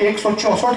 164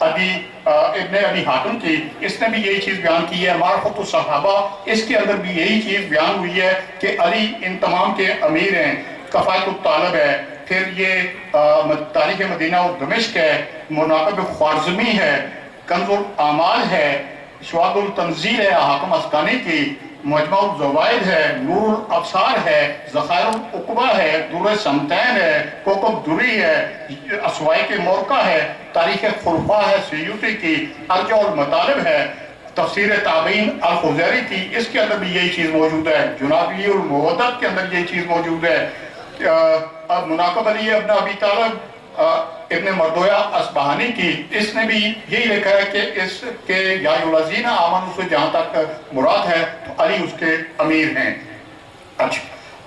ابی ابن ابی حاتم کی، اس نے بھی یہی چیز بیان کی ہے۔ معرفت الصحابہ، اس کے اندر بھی یہی چیز بیان ہوئی ہے کہ علی ان تمام کے امیر ہیں۔ کفایت الطالب ہے، پھر یہ تاریخ مدینہ و دمشق ہے، مناقب خوارزمی ہے، کنز الاعمال ہے، شواہد التنزیل ہے حاکم اسقلانی کی، مجمع الزوائد ہے، نور الابصار ہے، ذخائر العقبہ ہے، دور سمتین ہے، کوکب دری ہے، اسوائق مورکہ ہے، تاریخ خلفاء ہے سیوطی کی، ارجع المطالب ہے، تفسیر تابعین الخزیری کی، اس کے اندر بھی یہی چیز موجود ہے۔ جنابی المودت کے اندر یہی چیز موجود ہے۔ مناقب علی ابن ابی طالب ابن مردویہ اصبہانی کی، اس نے بھی یہی لکھا ہے کہ اس کے یا الذین آمنوا سے جہاں تک مراد ہے تو علی اس کے امیر ہیں۔ اچھا،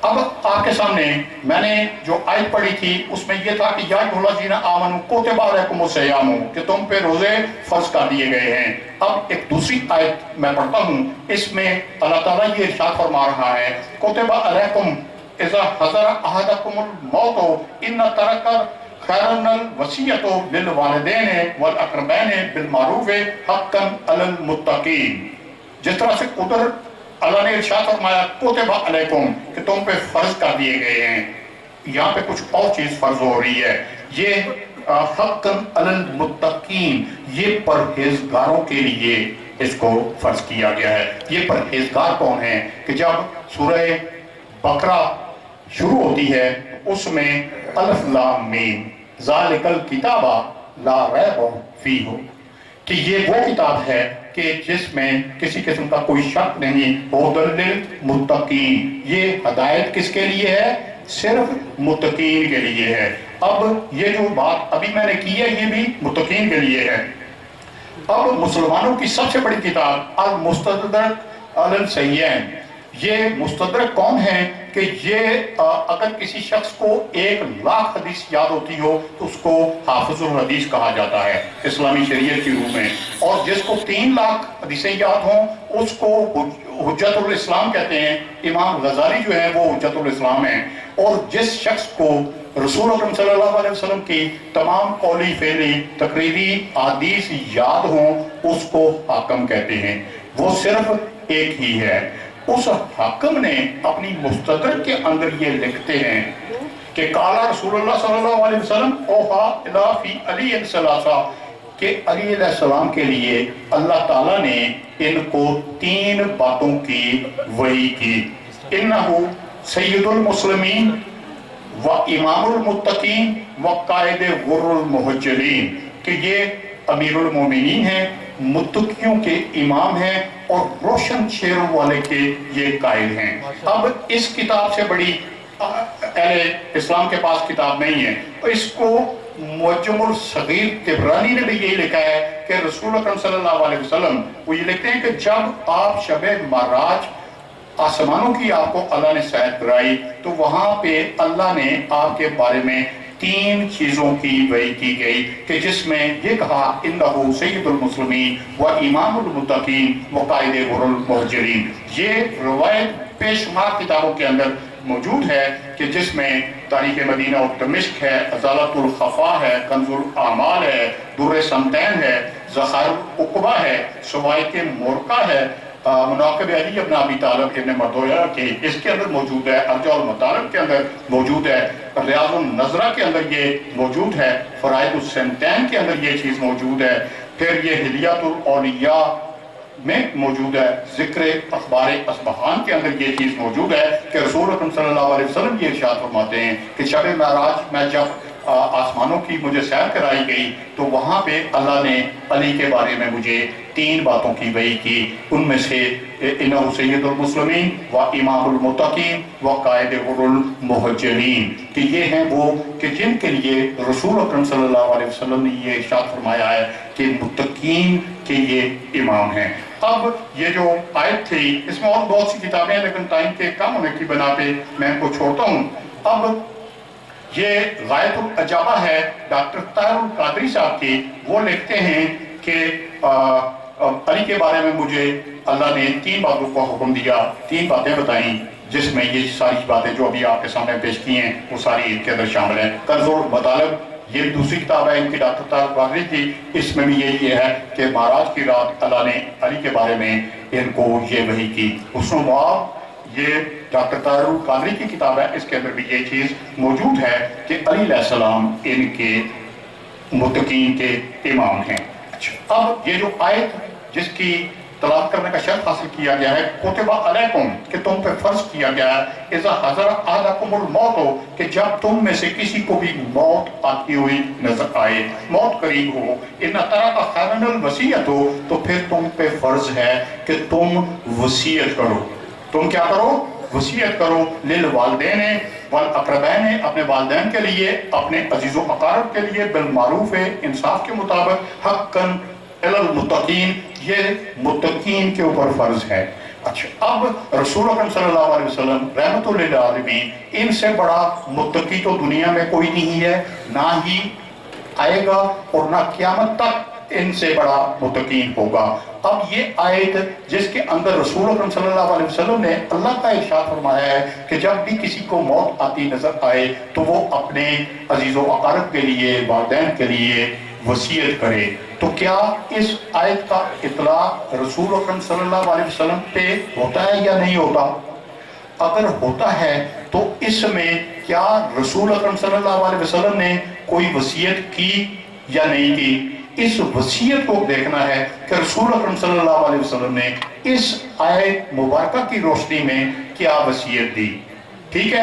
اب آپ کے سامنے میں نے جو آیت پڑھی تھی اس میں یہ تھا کہ یا الذین آمنوا کتب علیکم الصیام، کہ تم پہ روزے فرض کر دیے گئے ہیں۔ اب ایک دوسری آیت میں پڑھتا ہوں، اس میں اللہ تعالیٰ یہ ارشاد فرما رہا ہے کتب علیکم اذا حضر احدکم الموت ان ترک خیرن الوصیۃ للوالدین والاقربین بالمعروف حقا علی المتقین۔ جس طرح سے ادھر اللہ نے ارشاد فرمایا کتب علیکم کہ تم پہ فرض کر دیے گئے ہیں، یہاں پہ کچھ اور چیز فرض ہو رہی ہے، یہ حقا علی المتقین، یہ پرہیزگاروں کے لیے اس کو فرض کیا گیا ہے۔ یہ پرہیزگار کون ہیں کہ جب سورہ بقرہ شروع ہوتی ہے اس میں الف لام میم ذالک الکتاب لا ریب فیہ، کہ یہ وہ کتاب ہے کہ جس میں کسی قسم کا کوئی شک نہیں، ہدی للمتقین، یہ ہدایت کس کے لیے ہے؟ صرف متقین کے لیے ہے۔ اب یہ جو بات ابھی میں نے کی ہے یہ بھی متقین کے لیے ہے۔ اب مسلمانوں کی سب سے بڑی کتاب المستدرک علی الصحیحین، یہ مستدرک کون ہے کہ یہ اگر کسی شخص کو 1,00,000 حدیث یاد ہوتی ہو تو اس کو حافظ الحدیث کہا جاتا ہے اسلامی شریعت کی روح میں، اور جس کو 3,00,000 حدیثیں یاد ہوں اس کو حجت الاسلام کہتے ہیں۔ امام غزالی جو ہے وہ حجت الاسلام ہیں۔ اور جس شخص کو رسول اکرم صلی اللہ علیہ وسلم کی تمام قولی فعلی تقریری حدیث یاد ہوں اس کو حاکم کہتے ہیں۔ وہ صرف ایک ہی ہے۔ اس حاکم نے اپنی مستدرک کے اندر یہ لکھتے ہیں کہ قال رسول اللہ صلی اللہ علیہ وسلم اوحا الی فی علی ثلاثہ، کہ علی علیہ السلام کے لیے اللہ تعالیٰ نے ان کو 3 باتوں کی وحی کی۔ انہو سید المسلمین و امام المتقین و قائد غر المحجلین، کہ یہ امیر المومنین ہیں، متقیوں کے امام ہیں اور روشن چہروں والے کے یہ قائد ہیں۔ اب اس کتاب سے بڑی اہل اسلام کے پاس کتاب نہیں ہے، اس کو معجم الصغیر طبرانی نے بھی یہی لکھا ہے کہ رسول اکرم صلی اللہ علیہ وسلم وہ یہ لکھتے ہیں کہ جب آپ شب معراج آسمانوں کی آپ کو اللہ نے سیر کرائی تو وہاں پہ اللہ نے آپ کے بارے میں 3 چیزوں کی وحی کی گئی کہ جس میں یہ کہا انہو سید المسلمین و امام المتقین و قائد غر المحجلین۔ یہ روایت بے شمار کتابوں کے اندر موجود ہے کہ جس میں تاریخ مدینہ و دمشق ہے، ازالت الخفا ہے، کنز الاعمال ہے، دور سمتین ہے، ذخائر العقبہ ہے، سوائق مورکہ ہے، مناقب علی ابن ابی طالب ابن مردویہ کے اس کے اندر موجود ہے، ارجع المطالب کے اندر موجود ہے، ریاض النظرہ کے اندر یہ موجود ہے، فرائض السنتین کے اندر یہ چیز موجود ہے، پھر یہ ہلیات الاولیاء میں موجود ہے، ذکر اخبار اصبہان کے اندر یہ چیز موجود ہے کہ رسول اکرم صلی اللہ علیہ وسلم یہ ارشاد فرماتے ہیں کہ شب معراج میں جب آسمانوں کی مجھے سیر کرائی گئی تو وہاں پہ اللہ نے علی کے بارے میں مجھے 3 باتوں کی وحی کی، ان میں سے انہو سید المسلمین و امام المتقین و قائد غر المحجلین، کہ یہ ہیں وہ کہ جن کے لیے رسول اکرم صلی اللہ علیہ وسلم نے یہ ارشاد فرمایا ہے کہ متقین کے یہ امام ہیں۔ اب یہ جو آیت تھی اس میں اور بہت سی کتابیں ہیں لیکن ٹائم کے کم ہونے کی بنا پہ میں ان کو چھوڑتا ہوں۔ اب یہ غایت العجابہ ہے ڈاکٹر طاہر القادری صاحب کی، وہ لکھتے ہیں کہ علی کے بارے میں مجھے اللہ نے 3 باتوں کا حکم دیا، 3 باتیں بتائیں جس میں یہ ساری باتیں جو ابھی آپ کے سامنے پیش کی ہیں وہ ساری ان کے اندر شامل ہیں۔ کنز المطالب یہ دوسری کتاب ہے ان کی ڈاکٹر طارق قادری کی، اس میں بھی یہی ہے کہ معراج کی رات اللہ نے علی کے بارے میں ان کو یہ وحی کی۔ حسن و معاب یہ ڈاکٹر طارق قادری کی کتاب ہے، اس کے اندر بھی یہ چیز موجود ہے کہ علی علیہ السلام ان کے متقین کے امام ہیں۔ اب یہ جو آیت جس کی تلاوت کرنے کا شرط حاصل کیا گیا ہے، کتب علیکم، کہ تم پہ فرض کیا گیا ہے، اذا حضر احدکم الموت، ہو کہ جب تم میں سے کسی کو بھی موت آتی ہوئی نظر آئے، موت قریب ہو، ان ترک خیرا الوصیۃ، ہو تو پھر تم پہ فرض ہے کہ تم وصیت کرو۔ تم کیا کرو؟ وصیت کرو، للوالدین والاقربین، اپنے والدین کے لیے، اپنے عزیز و اقارب کے لیے، بالمعروف، انصاف کے مطابق، حقاً علی المتقین، یہ متقین کے اوپر فرض ہے۔ اچھا، اب رسول اکرم صلی اللہ علیہ وسلم رحمت للعالمین، ان سے بڑا متقی تو دنیا میں کوئی نہیں ہے، نہ ہی آئے گا اور نہ قیامت تک ان سے بڑا متقین ہوگا۔ اب یہ آیت جس کے اندر رسول اکرم صلی اللہ علیہ وسلم نے اللہ کا ارشاد فرمایا ہے کہ جب بھی کسی کو موت آتی نظر آئے تو وہ اپنے عزیز و اقارب کے لیے، والدین کے لیے وصیت کرے، تو کیا اس آیت کا اطلاق رسول اکرم صلی اللہ علیہ وسلم پہ ہوتا ہے یا نہیں ہوتا؟ اگر ہوتا ہے تو اس میں کیا رسول اکرم صلی اللہ علیہ وسلم نے کوئی وصیت کی یا نہیں کی؟ اس وصیت کو دیکھنا ہے کہ رسول اکرم صلی اللہ علیہ وسلم نے اس آیت مبارکہ کی روشنی میں کیا وصیت دی۔ ٹھیک ہے،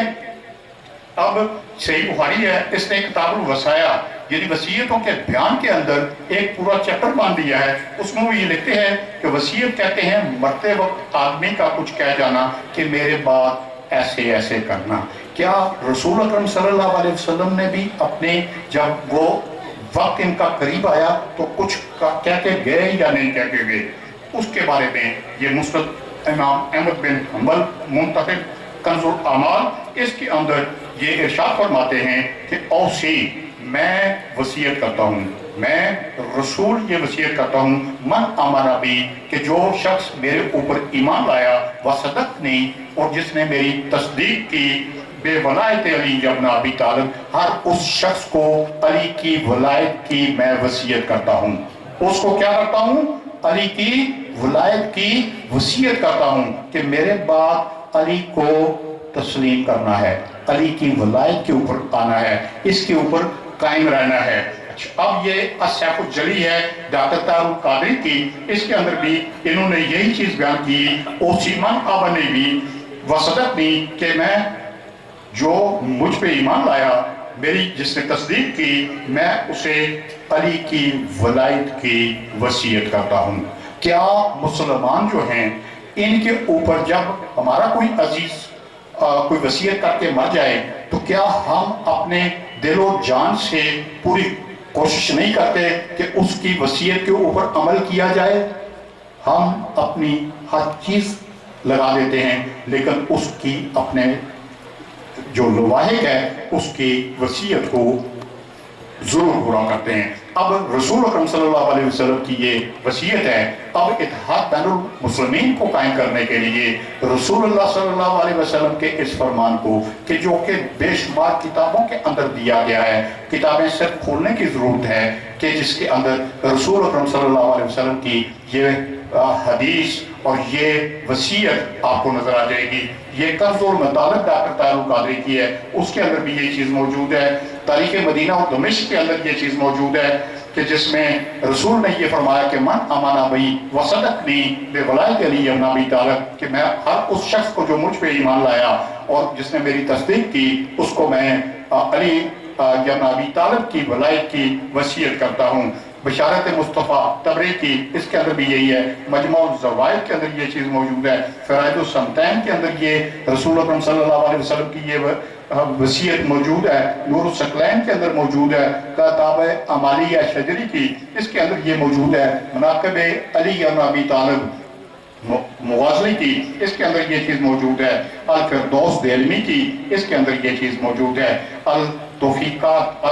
اب صحیح بخاری ہے، اس نے کتاب الوصایا یعنی وصیتوں کے بیان کے اندر ایک پورا چیپٹر باندھ دیا ہے۔ اس میں وہ یہ لکھتے ہیں کہ وصیت کہتے ہیں مرتے وقت آدمی کا کچھ کہہ جانا کہ میرے بعد ایسے ایسے کرنا۔ کیا رسول اکرم صلی اللہ علیہ وسلم نے بھی اپنے جب وہ وقت ان کا قریب آیا تو کچھ کہہ کے گئے یا نہیں کہہ کے گئے؟ اس کے بارے میں یہ مسند امام احمد بن حنبل منتخب کنز الاعمال، اس کے اندر یہ ارشاد فرماتے ہیں کہ اوصی، میں وصیت کرتا ہوں، میں رسول یہ وصیت کرتا ہوں، من آمن بی، کہ جو شخص میرے اوپر ایمان لایا، وصدقنی، اور جس نے میری تصدیق کی، بے ولایت علی ابن ابی طالب، ہر اس شخص کو علی کی ولایت کی میں وصیت کرتا ہوں۔ اس کو کیا کرتا ہوں؟ علی کی ولایت کی وصیت کرتا ہوں کہ میرے بعد علی کو تسلیم کرنا ہے، علی کی ولایت کے اوپر آنا ہے، اس کے اوپر قائم رہنا ہے۔ اب یہ السیف الجلی ہے ڈاکٹر طارق قادری کی، اس کے اندر بھی انہوں نے یہی چیز بیان کی، اوسی من آمن بی وصدقنی، کہ میں جو مجھ پہ ایمان لایا، میری جس نے تصدیق کی، میں اسے علی کی ولایت کی وصیت کرتا ہوں۔ کیا مسلمان جو ہیں ان کے اوپر جب ہمارا کوئی عزیز کوئی وصیت کر کے مر جائے تو کیا ہم اپنے دل و جان سے پوری کوشش نہیں کرتے کہ اس کی وصیت کے اوپر عمل کیا جائے؟ ہم اپنی ہر چیز لگا دیتے ہیں لیکن اس کی اپنے جو لواحق ہے اس کی وصیت کو ضرور پورا کرتے ہیں۔ اب رسول اکرم صلی اللہ علیہ وسلم کی یہ وصیت ہے۔ اب اتحاد بین المسلمین کو قائم کرنے کے لیے رسول اللہ صلی اللہ علیہ وسلم کے اس فرمان کو کہ جو کہ بے شمار کتابوں کے اندر دیا گیا ہے، کتابیں صرف کھولنے کی ضرورت ہے کہ جس کے اندر رسول اکرم صلی اللہ علیہ وسلم کی یہ حدیث اور یہ وصیت آپ کو نظر آ جائے گی۔ یہ کنز المطالب ڈاکٹر طارق قادری کی ہے، اس کے اندر بھی یہ چیز موجود ہے۔ تاریخ مدینہ اور دمشق کے اندر یہ چیز موجود ہے کہ جس میں رسول نے یہ فرمایا کہ من آمن بی وصدقنی بے ولایت علی ابن ابی طالب، کہ میں ہر اس شخص کو جو مجھ پہ ایمان لایا اور جس نے میری تصدیق کی، اس کو میں علی ابن ابی طالب کی ولایت کی وصیت کرتا ہوں۔ بشارت مصطفیٰ تبری کی، اس کے اندر بھی یہی ہے۔ مجموع الزوائد کے اندر یہ چیز موجود ہے۔ فرائض السمتین کے اندر یہ رسول اکرم صلی اللہ علیہ وسلم کی یہ وصیت موجود ہے۔ نور الثقلین کے اندر موجود ہے۔ کتاب عمالیہ شجری کی، اس کے اندر یہ موجود ہے۔ مناقب علی ابن ابی طالب مغازلی کی، اس کے اندر یہ چیز موجود ہے۔ الفردوس دیلمی کی، اس کے اندر یہ چیز موجود ہے۔ التوفیقات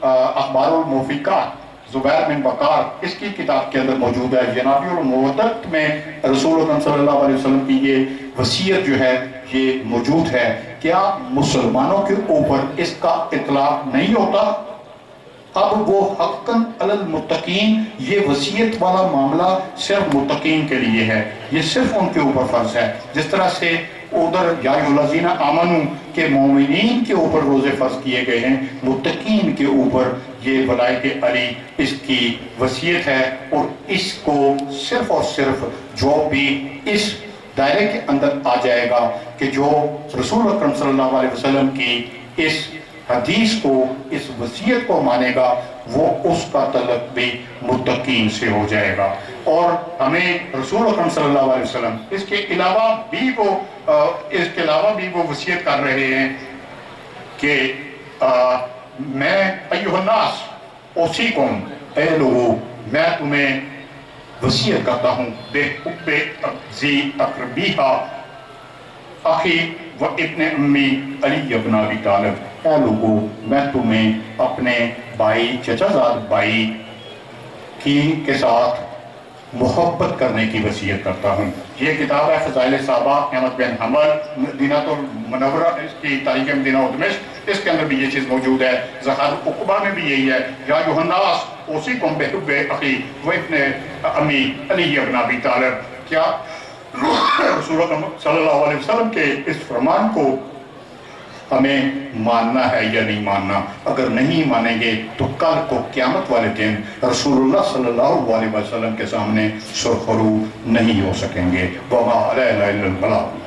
اخبار الموفقات زبیر بن بکار، اس کی کتاب کے اندر موجود ہے۔ جنابی المودت میں رسول اکرم صلی اللہ علیہ وسلم کی یہ وصیت جو ہے یہ موجود ہے۔ کیا مسلمانوں کے اوپر اس کا اطلاق نہیں ہوتا؟ اب وہ حقاً علی المتقین، یہ وصیت والا معاملہ صرف متقین کے لیے ہے، یہ صرف ان کے اوپر فرض ہے۔ جس طرح سے ادھر یا ایھا الذین آمنوا کے مومنین کے اوپر روزے فرض کیے گئے ہیں، متقین کے اوپر یہ ولایت علی اس کی وصیت ہے، اور اس کو صرف اور صرف جو بھی اس دائرے کے اندر آ جائے گا کہ جو رسول اکرم صلی اللہ علیہ وسلم کی اس حدیث کو، اس وصیت کو مانے گا، وہ اس کا تعلق بھی متقین سے ہو جائے گا۔ اور ہمیں رسول اکرم صلی اللہ علیہ وسلم اس کے علاوہ بھی وہ وصیت کر رہے ہیں کہ میں ایھا الناس اوصیکم، اے لوگو میں تمہیں وصیت کرتا ہوں بے حب ذی اقربیھا اخی و ابن امی علی ابن ابی طالب، اے لوگو میں تمہیں اپنے بھائی، چچا زاد بھائی کے ساتھ محبت کرنے کی وصیت کرتا ہوں۔ یہ کتاب ہے فضائل صحابہ، احمد بن حنبل، مدینہ المنورہ، اس کی تاریخ مدینہ و دمشق، اس کے اندر بھی یہ چیز موجود ہے۔ زخارف العقبہ میں بھی یہی ہے، یا ایھا الناس اوصیکم بحب اخی و ابن امی علی ابن ابی طالب۔ کیا رسول اکرم صلی اللہ علیہ وسلم کے اس فرمان کو ہمیں ماننا ہے یا نہیں ماننا؟ اگر نہیں مانیں گے تو کل کو قیامت والے دن رسول اللہ صلی اللہ علیہ وسلم کے سامنے سرخرو نہیں ہو سکیں گے۔ وما علینا الا البلاغ۔